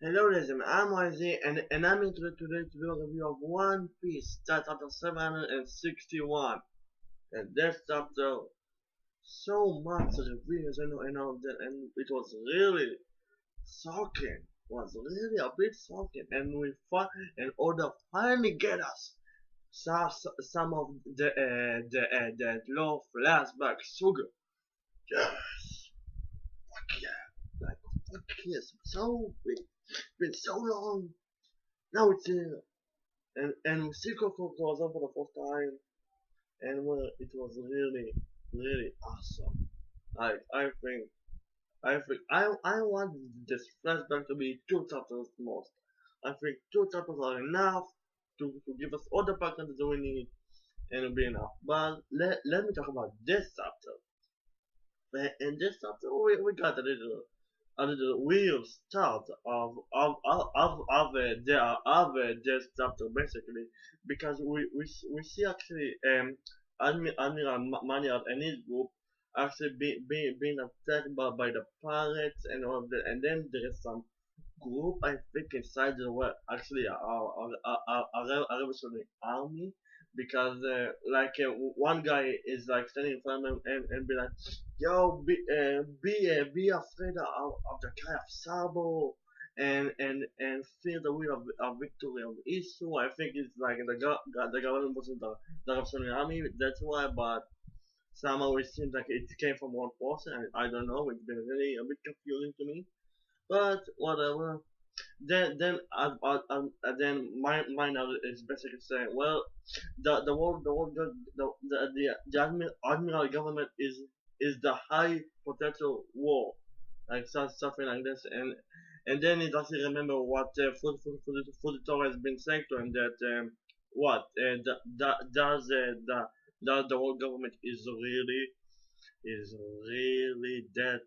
Hello, ladies, I'm YZ, and I'm here today to do a review of One Piece, that's chapter 761. And this chapter, so much reviews and all that, and it was really shocking. Was really a bit shocking, and we fought in order finally get us some of the low flashback sugar. Yes, fuck yeah, like fuck yes, so been so long. Now it's here. And we still got CROZAN for the first time, and well, it was really awesome. I want this flashback to be 2 chapters most. I think 2 chapters are enough to give us all the background that we need, and it'll be enough. But let me talk about this chapter. In this chapter, we got a little weird start of this chapter basically, because we see actually Admiral Maniard and his group actually being attacked by the pirates and all of that, and then there is some group I think inside the world actually a revolutionary army, because one guy is like standing in front of him and be like, yo, be afraid of the guy of Sabo, and feel the will of victory of Isu. I think it's like the government wasn't the revolutionary army, that's why, but somehow it seems like it came from one person. I don't know, it's been really a bit confusing to me, but whatever. Then my knowledge is basically saying, well, the admiral government is the high potential war, like something like this, and then it doesn't remember what Fujitora has been saying to him, that what the world government is really that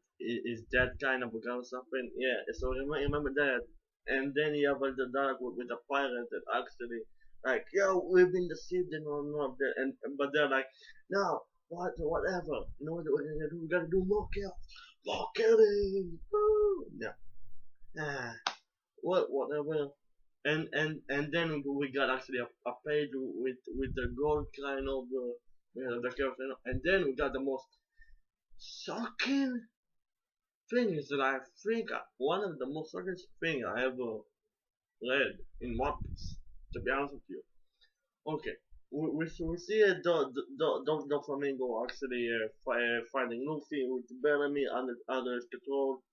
kind of a guy or something. Yeah, so remember that. And then you have the dialogue with the pirates that actually like, yo, we've been deceived and all of that, and but they're like, no, whatever, you know what we're gonna do? We gotta do more killing. Woo! Yeah, whatever. And then we got actually a page with the gold kind of the character, and then we got the most shocking thing is that I think one of the most shocking thing I ever read in One Piece, to be honest with you. Okay, we see the Flamingo actually fighting Luffy with Bellamy under his control,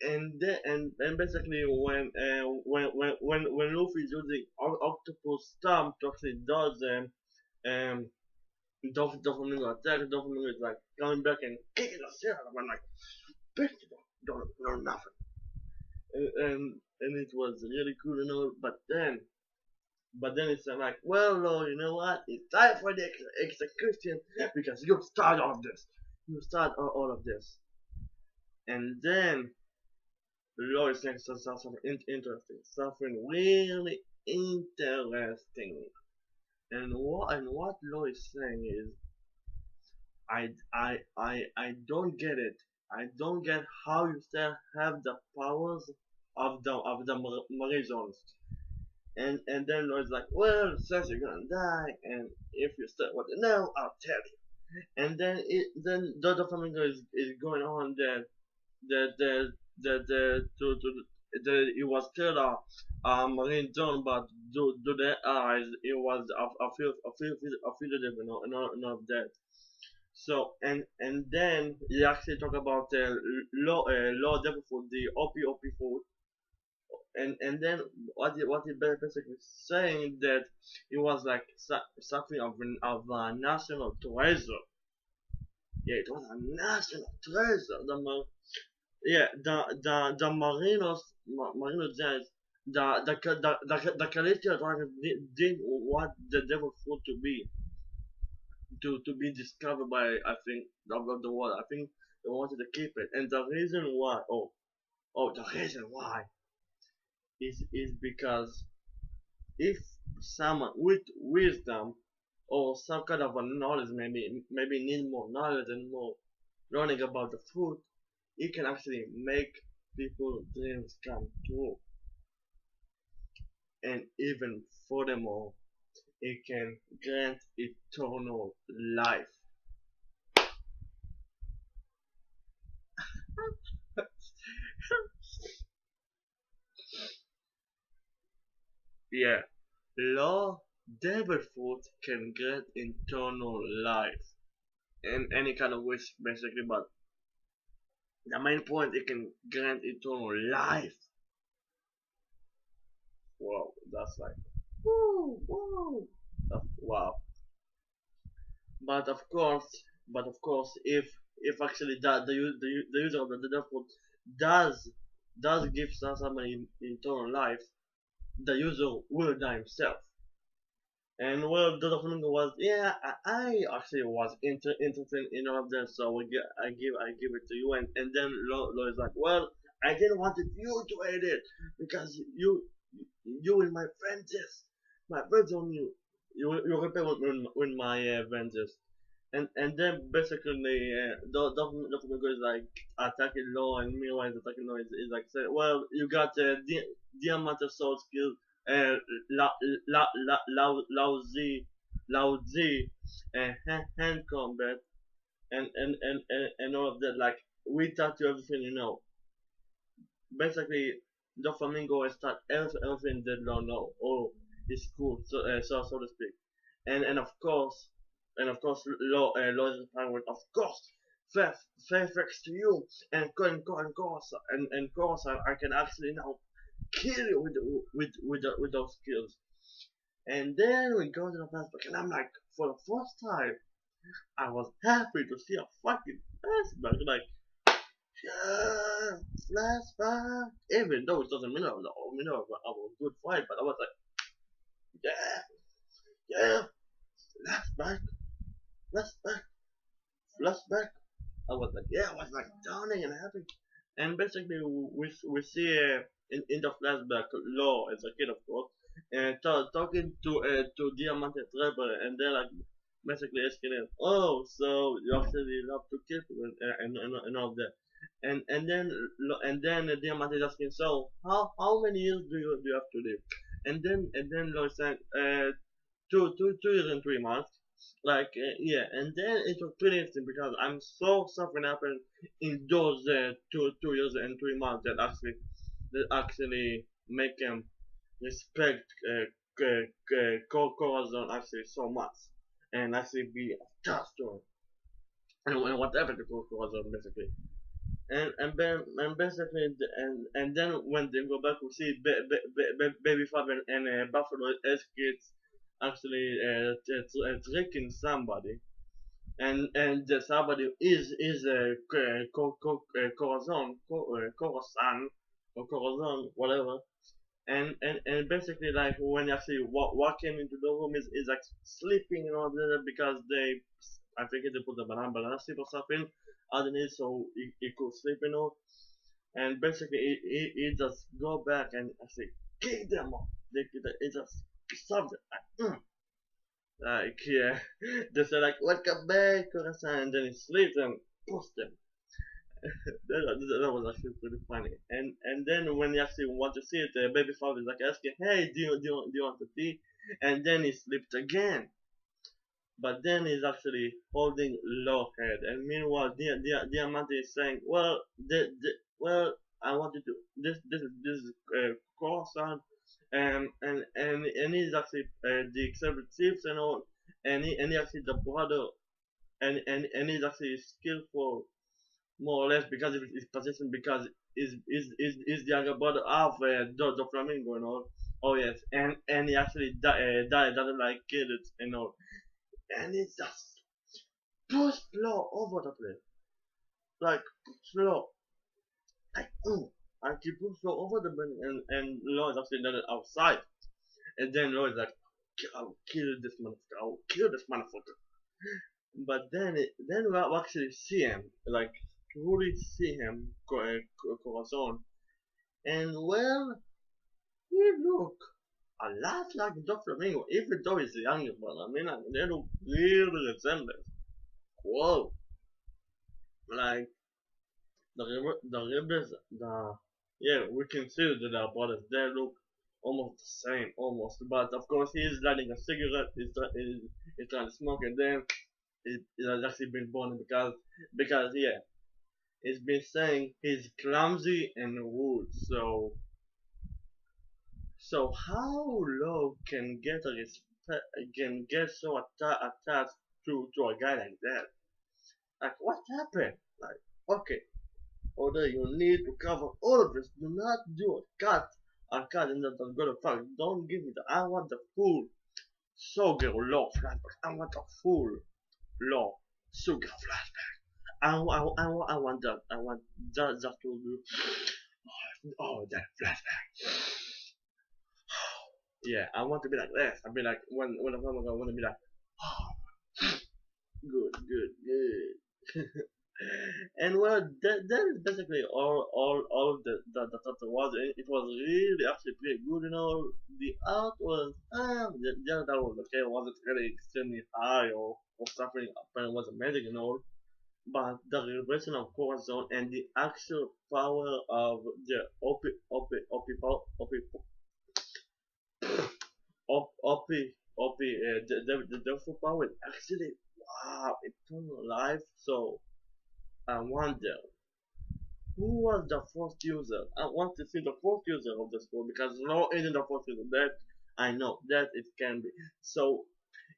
and basically when Luffy is using Octopus Stomp to actually dodge them, um, Flamingo attack, Flamingo is like coming back and kicking the shit out of him, like, bitch, you don't know nothing. And it was really cool and all, but then it's like, well, Lord, you know what? It's time for the execution, because you start all of this. You start all of this. And then Lord is saying something interesting, something really interesting. And what Lord is saying is, I don't get it. I don't get how you still have the powers of the Marizons. And then Lloyd's like, well, it says you're gonna die, and if you still want to know, I'll tell you. And then the Flamingo is going on that it was still a marine zone, but do their eyes it was a fugitive and all of that. So and then he actually talk about law devil food, the OP food, and then what he basically saying that it was like something of a national treasure. Yeah, it was a national treasure. The Marinos giants, the Calestial dragons did what the devil food to be discovered by, I think, the world. I think they wanted to keep it, and the reason why, the reason why is because if someone with wisdom or some kind of a knowledge, maybe need more knowledge and more learning about the food, it can actually make people dreams come true. and even furthermore, it can grant eternal life. Yeah, law devil fruit can grant eternal life in any kind of wish, basically. But the main point, it can grant eternal life. Wow, that's like, woo, wow, that's, wow. But of course, if actually that the user of the devil fruit does give somebody eternal life, the user will die himself. And well, the flamingo was, yeah, I actually was interested in all of them, so I give it to you, and then Lo is like, well, I didn't want you to edit it because you and my friends, yes, my friends on you, you repay with my vengeance. And then basically the flamingo is like attacking Law, and meanwhile attacking Law is like, say, well, you got diamond sword skill, uh, la, lousy hand combat, and all of that. Like, we taught you everything you know. Basically, the flamingo has taught everything they don't know. Oh, it's cool, so to speak. And of course, law is with, of course, fair thanks to you, and course, and course, I can actually now kill you with those skills. And then we go to the flashback, and I'm like, for the first time, I was happy to see a fucking flashback. Like, yeah, flashback. Even though it doesn't mean I was a good fight, but I was like, yeah, yeah, flashback, flashback, flashback. I was like, yeah, I was like downing and happy. And basically, we see in the flashback, Law as a kid, of course, and talking to Diamante Trevor, and they're like basically asking him, oh, so you actually love to kill people, and all that. And then Diamante is asking, so how many years do you have to live? And then Law is saying, 2 years and 3 months. Like, yeah, and then it was pretty interesting because I'm so something happened in those 2 years and 3 months that actually make him respect CROZAN actually so much, and actually be attached to him, and whatever the CROZAN basically. And basically and then when they go back, we see baby father and Buffalo as kids actually tricking somebody, and somebody is Corazon or Corazon, whatever. And basically, like, when you actually walking into the room, is like sleeping and all that, because I think they put the banana sleep or something underneath, so he could sleep, and basically he just go back and actually kick them off. They just stop them. Like, yeah, they say like, welcome back, Corazon, and then he sleeps and push them. That was actually pretty funny. And then when you actually want to see it, the baby father is like asking, hey, do you want to see? And then he sleeps again. But then he's actually holding low head. And meanwhile, Diamante is saying, well, well, I wanted to, this is Croissant, and he's actually the executive and all, and he actually the brother, and he's actually skillful, more or less, because of his position, because is the younger brother of the Flamingo and all. Oh yes, and he actually died, doesn't like kids and all, and he just pushed Law over the place, like slow, like and he pushed Law over the place, and Law is actually done it outside, and then Law is like, I'll kill this motherfucker, I'll kill this motherfucker. But then we actually see him, like truly see him, Corazon. And well, he look a lot like Dr. Flamingo, even though he's a younger brother. I mean, like, they look really resemblance. Whoa. Like, the rebels, yeah, we can see that our brothers, they look almost the same, almost. But of course, he's lighting a cigarette. He's trying to smoke, and then it has actually been born because yeah, it's been saying he's clumsy and rude. So how low can get a respect, can get so attached to a guy like that? Like what happened? Like okay, although you need to cover all of this, do not do a cut and then go to fuck. Don't give me the. I want the full sugar law flashback. I want the full law sugar flashback. I want that. I want just to do. Oh, that flashback. Yeah, I want to be like this. I'll be like when I'm gonna want to be like, oh, good. And well, that is basically all of the chapter was. It was really actually pretty good, you know. The art was yeah, that was okay. It wasn't really extremely high or something. Apparently, was amazing, you know. But the revelation of CROZAN and the actual power of the the full power is actually wow, eternal life. So I wonder who was the first user. I want to see the first user of the school because Law isn't the first user. That I know that it can be. So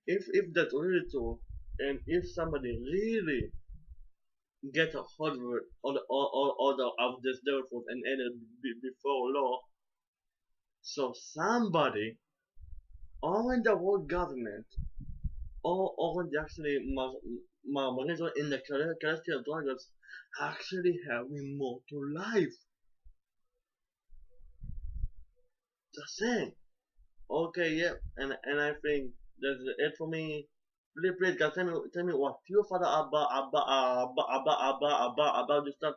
if that's really true, and if somebody really get a hold of it, or the of this devil fruit and end it before Law, so somebody or in the world government or the actually Malaysia in the celestial dragons actually have immortal life. Just saying. Okay, yeah, and I think that's it for me. Please, guys, tell me what you thought about this stuff.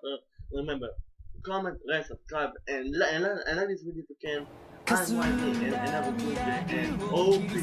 Remember, comment, like, subscribe, and like this video if you can. I'm Mikey, and have a good day, and hope you